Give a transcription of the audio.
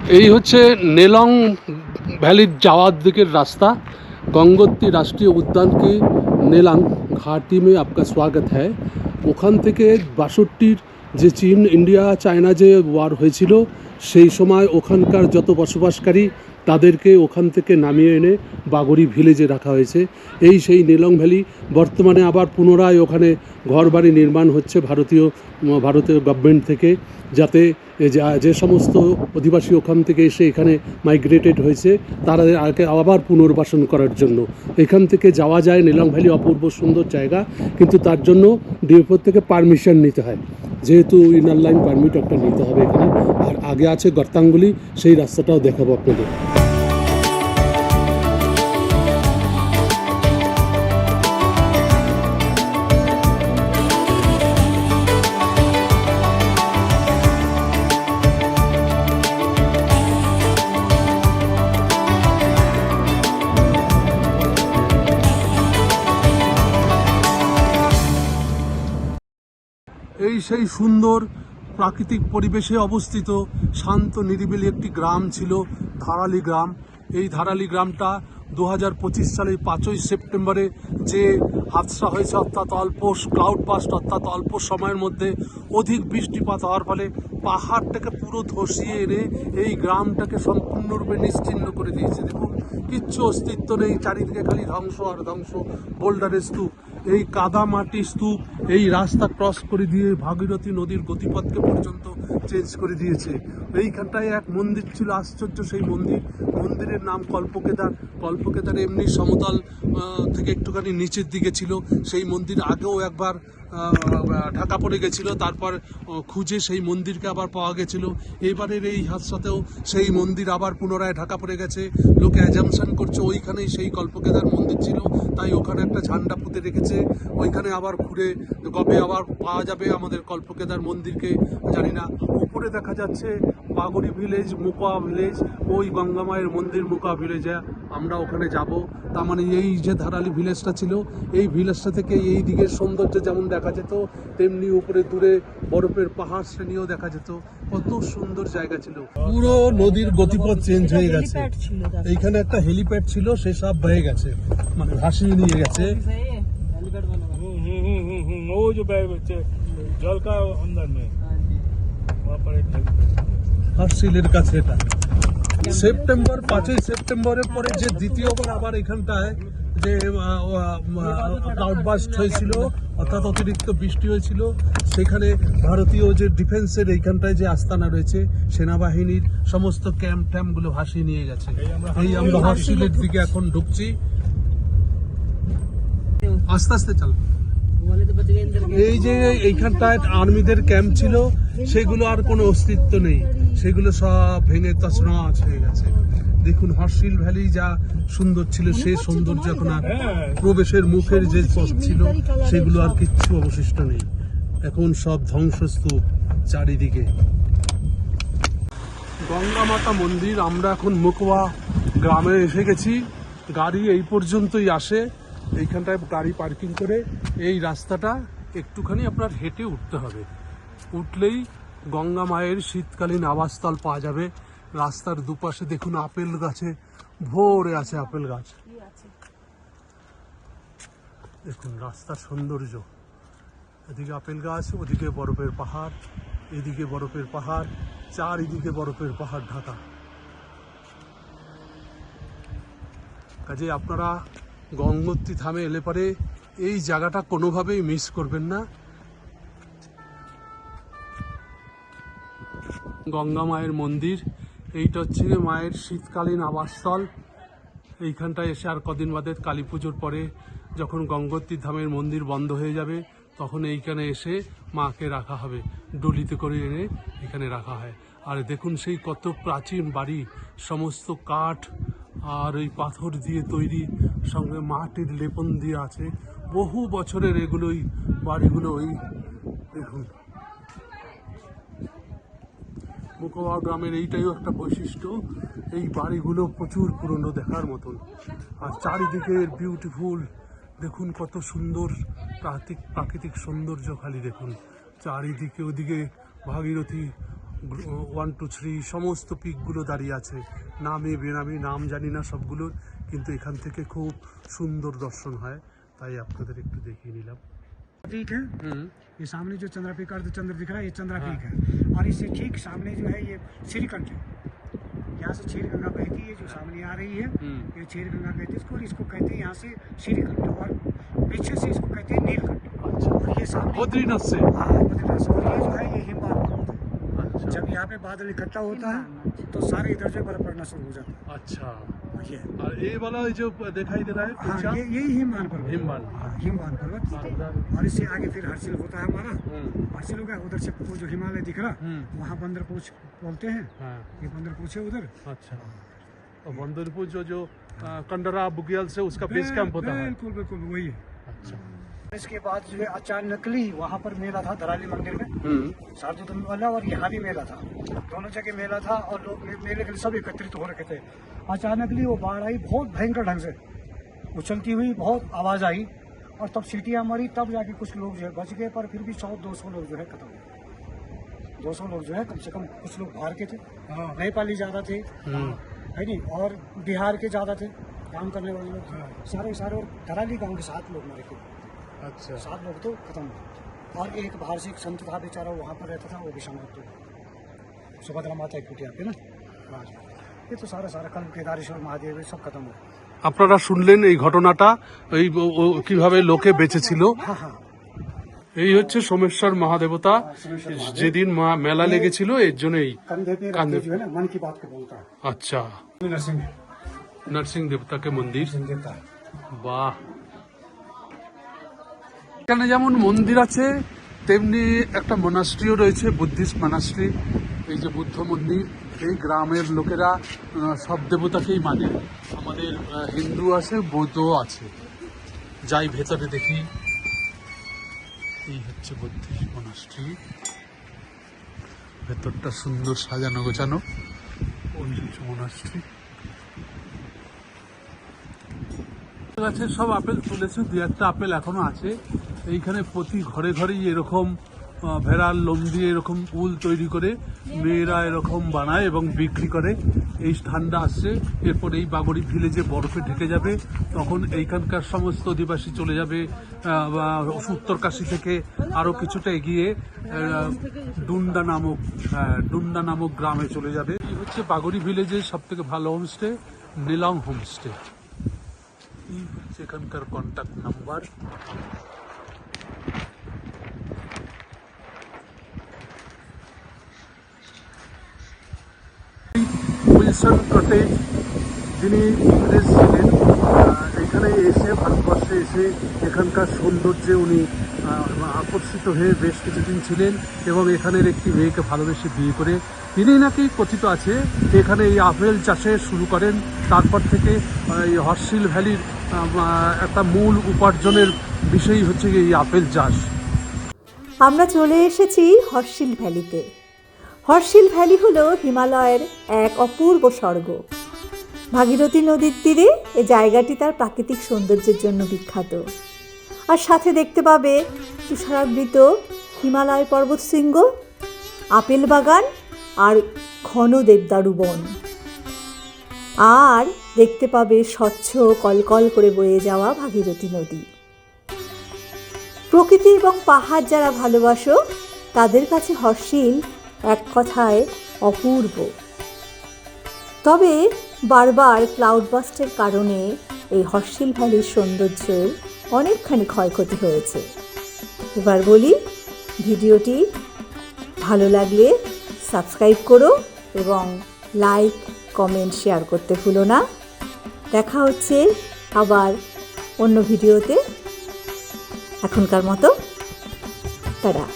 এই হচ্ছে নেলং ভ্যালির যাওয়ার দিকের রাস্তা। গঙ্গোত্রী রাষ্ট্রীয় উদ্যান के নেলাং ঘাটি में आपका स्वागत है। ওখান থেকে ৬২-র যে চীন ইন্ডিয়া চায়না যে ওয়ার হয়েছিল সেই সময় ওখানকার যত বসবাসকারী তাদেরকে ওখান থেকে নামিয়ে এনে বাগড়ি ভিলেজে রাখা হয়েছে। এই সেই নেলং ভ্যালি। বর্তমানে আবার পুনরায় ওখানে ঘরবাড়ি নির্মাণ হচ্ছে ভারতীয় গভর্নমেন্ট থেকে, যাতে যে সমস্ত অধিবাসী ওখান থেকে এসে এখানে মাইগ্রেটেড হয়েছে তারা আবার পুনর্বাসন করার জন্য। এখান থেকে যাওয়া যায় নেলং ভ্যালি, অপূর্ব সুন্দর জায়গা, কিন্তু তার জন্য ডিএফও থেকে পারমিশন নিতে হয়, যেহেতু ইনার লাইন পারমিট একটা নিতে হবে এখানে। আর আগে আছে গর্তাঙ্গুলি, সেই রাস্তাটাও দেখাবো আপনাদের। এই সেই সুন্দর প্রাকৃতিক পরিবেশে অবস্থিত শান্ত নিরিবিলি একটি গ্রাম ছিল ধারালি গ্রাম। এই ধারালি গ্রামটা 2025 সালের 5ই সেপ্টেম্বরে যে হাদসা হয়েছে, অর্থাৎ অল্প ক্লাউড বাস্ট, অর্থাৎ অল্প সময়ের মধ্যে অধিক বৃষ্টিপাত হওয়ার ফলে পাহাড়টাকে পুরো ধসিয়ে এনে এই গ্রামটাকে সম্পূর্ণরূপে নিশ্চিহ্ন করে দিয়েছে। দেখুন, কিচ্ছু অস্তিত্ব নেই, চারিদিকে খালি ধ্বংস আর ধ্বংস, বোল্ডারের স্তূপ, এই কাদা মাটি স্তূপ এই রাস্তা ক্রস করে দিয়ে ভাগীরথী নদীর গতিপথকে পর্যন্ত চেঞ্জ করে দিয়েছে। এইখানটায় এক মন্দির ছিল, আশ্চর্য সেই মন্দিরের নাম কল্পকেদার। কল্পকেদার এমনি সমতল থেকে একটুখানি নিচের দিকে ছিল। সেই মন্দির আগেও একবার ঢাকা পড়ে গেছিল, তারপর খুঁজে সেই মন্দিরকে আবার পাওয়া গেছিল। এবারের এই হাদসাতেও সেই মন্দির আবার পুনরায় ঢাকা পড়ে গেছে। লোকে অ্যাজামশন করছে ওইখানেই সেই কল্পকেদার মন্দির ছিল, তাই ওখানে একটা ঝান্ডা পুঁতে রেখেছে। ওইখানে আবার ঘুরে কবে আবার পাওয়া যাবে আমাদের কল্পকেদার মন্দিরকে জানি না। উপরে দেখা যাচ্ছে বাগড়ি ভিলেজ, মুকা ভিলেজ, ওই গঙ্গা মায়ের মন্দির মুকা ভিলেজে আমরা ওখানে যাব। তার মানে এই যে ধারালি ভিলেজটা ছিল, এই ভিলেজটা থেকে এই দিকের সৌন্দর্য যেমন দেখা যেত, তেমনি উপরে দূরে বরফের পাহাড় শ্রেণীও দেখা যেত। কত সুন্দর জায়গা ছিল। পুরো নদীর গতিপথ চেঞ্জ হয়ে গেছে। এইখানে একটা হেলিপ্যাড ছিল, সে সব বয়ে গেছে, মানে ভাসিয়ে নিয়ে গেছে। वो जो जल का अंदर में वहाँ पर एक হার্সিলের কাছে এটা। সেপ্টেম্বর 5ই সেপ্টেম্বরের পরে যে দ্বিতীয়বার আবার এখানটায় যে ক্লাউডবাস্ট হয়েছিল, অর্থাৎ অতিরিক্ত বৃষ্টি হয়েছিল, সেখানে ভারতীয় যে ডিফেন্সের এইখানটায় যে আস্তানা রয়েছে, সেনাবাহিনীর সমস্ত ক্যাম্পগুলো ভাসিয়ে নিয়ে গেছে। এই আমরা হার্সিলের দিকে এখন ঢুকছি, আস্তে আস্তে চাল। এই যে এইখানটায় আর্মিদের ক্যাম্প ছিল, সেগুলো আর কোনো অস্তিত্ব নেই, সেগুলো সব ভেঙে তছনছ হয়ে গেছে। দেখুন, হার্সিল ভ্যালি যা সুন্দর ছিল সে সৌন্দর্য এখন আর, প্রবেশের মুখের যে পথ ছিল সেগুলো আর কিচ্ছু অবশিষ্ট নেই, এখন সব ধ্বংসস্তূপ চারিদিকে। গঙ্গা মাতা মন্দির। আমরা এখন মুকওয়া গ্রামে এসে গেছি। গাড়ি এই পর্যন্তই আসে, এইখানটায় গাড়ি পার্কিং করে এই রাস্তাটা একটুখানি আপনার হেঁটে উঠতে হবে। উঠলেই গঙ্গা মায়ের শীতকালীন আবাসস্থল পাওয়া যাবে। রাস্তার দুপাশে দেখুন আপেল গাছে ভরে আছে, আপেল গাছ। দেখুন রাস্তার সৌন্দর্য, এদিকে আপেল গাছ, ওদিকে বরফের পাহাড়, এদিকে বরফের পাহাড়, চারিদিকে বরফের পাহাড় ঢাকা। কাজে আপনারা গঙ্গোত্রী ধামে এলে পরে এই জায়গাটা কোনোভাবেই মিস করবেন না। গঙ্গা মায়ের মন্দির, এইটা হচ্ছে মায়ের শীতকালীন আবাসস্থল। এইখানটায় এসে আর কদিন বাদে কালী পুজোর পরে যখন গঙ্গোত্রী ধামের মন্দির বন্ধ হয়ে যাবে, তখন এইখানে এসে মাকে রাখা হবে, ডলিতে করে এনে এখানে রাখা হয়। আর দেখুন সেই কত প্রাচীন বাড়ি, সমস্ত কাঠ আর ওই পাথর দিয়ে তৈরি, সঙ্গে মাটির লেপন দিয়ে আছে, বহু বছরের এগুলোই বাড়িগুলো। ওই দেখুন মুকওয়া গ্রামের এইটাই একটা বৈশিষ্ট্য, এই বাড়িগুলো প্রচুর পুরনো, দেখার মতন। আর চারিদিকের বিউটিফুল, দেখুন কত সুন্দর প্রাকৃতিক সৌন্দর্য, খালি দেখুন চারিদিকে। ওদিকে ভাগীরথী 1 2 3 সমস্ত পিকগুলো দাঁড়িয়ে আছে, নামে বেনামি, নাম জানি না সবগুলোর, কিন্তু এখান থেকে খুব সুন্দর দর্শন হয়, তাই আপনাদের একটু দেখিয়ে নিলাম। पीक है, ये सामने जो चंद्रा पीक अर्धचंद्र दिख रहा है, ये चंद्रा पीक है। और इससे ठीक सामने जो है ये श्रीकंठ है। यहाँ से क्षीर गंगा बहती है, जो सामने आ रही है, ये क्षीर गंगा कहते हैं इसको, और इसको कहते हैं यहाँ से श्रीकंठ, और पीछे से इसको कहते हैं नीलकंठ। और ये सामने बद्रीनाथ से, हाँ, बद्रीनाथ से। और ये जो है ये हिमवान पर्वत है। जब यहाँ पे बादल इकट्ठा होता है तो सारे इधर से बर्फ पड़ना शुरू हो जाता अच्छा। है। ये और ये वाला जो दिखाई दे रहा है हाँ, यही हिमवान पर्वत, हिमवान। हिमवान पर्वत। और इससे आगे फिर हर्षिल होता है हमारा, हर्षिल हो गया। उधर से वो जो हिमालय दिख रहा, वहाँ बंदरपूछ बोलते हैं, ये बंदरपूछ है उधर। अच्छा, और बंदरपुर जो कंडरा बुग्याल से उसका बेस कैंप होता है। बिल्कुल बिल्कुल वही है। अच्छा। इसके बाद जो है अचानकली वहाँ पर मेला था धराली मंदिर में, शारदोत्तम वाला, और यहाँ भी मेला था, दोनों जगह मेला था। और लोग मेले के लिए सब एकत्रित हो रखे थे। अचानकली वो बाढ़ आई बहुत भयंकर ढंग से, उछलती हुई बहुत आवाज आई, और तब सीटियाँ मरी, तब जाके कुछ लोग जो है बच गए, पर फिर भी 100-200 लोग जो है खत्म हो गए। 200 लोग जो है कम से कम, कुछ लोग बाहर के थे, नेपाली ज्यादा थे, है नहीं, और बिहार के ज्यादा थे काम करने वाले लोग, सारे और धराली गाँव के 7 लोग मरे थे। अच्छा। 7 लोग तो खत्म हो गए। और एक बाहर से एक संत था बेचारा, वहाँ पर रहता था, वो भी समाप्त हो गया। सुभद्रा माता की कुटिया पे ना, ये तो सारा कल केदारेश्वर महादेव ये सब खत्म हो गया। আপনারা শুনলেন এই ঘটনাটা, এই কিভাবে লোকে বেঁচেছিল। हाँ हाँ, এই হচ্ছে সোমেশ্বর মহাদেবতা, যেদিন মেলা লেগেছিল এর জন্যই। कंधे पे रख के जो है ना मन की बात को बोलता है। আচ্ছা, नरसिंह নরসিংহ দেবতাকে মন্দির। देवता है। বাহ, এখানে যেমন মন্দির আছে তেমনি একটা মনাস্ট্রিও রয়েছে, বুদ্ধিস্ট মনাস্ট্রি। এই যে বুদ্ধ মন্দির, এই গ্রামের লোকেরা সব দেবতাকেই মানে, আমাদের হিন্দু আছে, বৌদ্ধও আছে। যাই ভেতরে দেখি। এই হচ্ছে বুদ্ধিস্ট মনাস্ট্রি, ভেতরটা সুন্দর সাজানো গোছানো। ওই হচ্ছে মনাস্ট্রি। গাছের সব আপেল তুলেছে, 2-1টা আপেল এখনো আছে। এইখানে প্রতি ঘরে ঘরেই এরকম ভেড়ার লোম দিয়ে এরকম উল তৈরি করে মেয়েরা এরকম বানায় এবং বিক্রি করে। এই ঠান্ডা আসছে, এরপর এই বাগড়ি ভিলেজে বরফে ঢেকে যাবে, তখন এইখানকার সমস্ত অধিবাসী চলে যাবে উত্তরকাশী থেকে আরো কিছুটা এগিয়ে ডুন্ডা নামক গ্রামে চলে যাবে। এই হচ্ছে বাগড়ি ভিলেজের সব থেকে ভালো হোমস্টে, নীলং হোমস্টে। এই হচ্ছে এখানকার কন্ট্যাক্ট নাম্বার। উইলসন কটেজ, যিনি ইংরেজ ছিলেন, এখানে এসে ভারতবর্ষে এসে এখানকার সৌন্দর্যে উনি আকর্ষিত হয়ে বেশ কিছুদিন ছিলেন এবং এখানের একটি মেয়েকে ভালোবেসে বিয়ে করে তিনি নাকি কথিত আছে এখানে এই আপেল চাষে শুরু করেন। তারপর থেকে এই হর্ষিল ভ্যালির একটা মূল উপার্জনের বিষয় হচ্ছে এই আপেল চাষ। আমরা চলে এসেছি হর্ষিল ভ্যালিতে। হর্ষিল ভ্যালি হলো হিমালয়ের এক অপূর্ব স্বর্গ। ভাগীরথী নদীর তীরে এই জায়গাটি তার প্রাকৃতিক সৌন্দর্যের জন্য বিখ্যাত। আর সাথে দেখতে পাবে তুষারাবৃত হিমালয় পর্বতশৃঙ্গ, আপেল বাগান আর ঘন দেবদারু বন। আর দেখতে পাবে স্বচ্ছ কলকল করে বয়ে যাওয়া ভাগীরথী নদী। প্রকৃতি এবং পাহাড় যারা ভালোবাসো তাদের কাছে হর্ষিল এক কথায় অপূর্ব। তবে বারবার ক্লাউডবাস্টের কারণে এই হর্ষিল ভ্যালির সৌন্দর্যের অনেকখানি ক্ষয়ক্ষতি হয়েছে। এবার বলি, ভিডিওটি ভালো লাগলে সাবস্ক্রাইব করো এবং লাইক, কমেন্ট, শেয়ার করতে ভুলো না। দেখা হচ্ছে আবার অন্য ভিডিওতে। এখনকার মতো টাটা।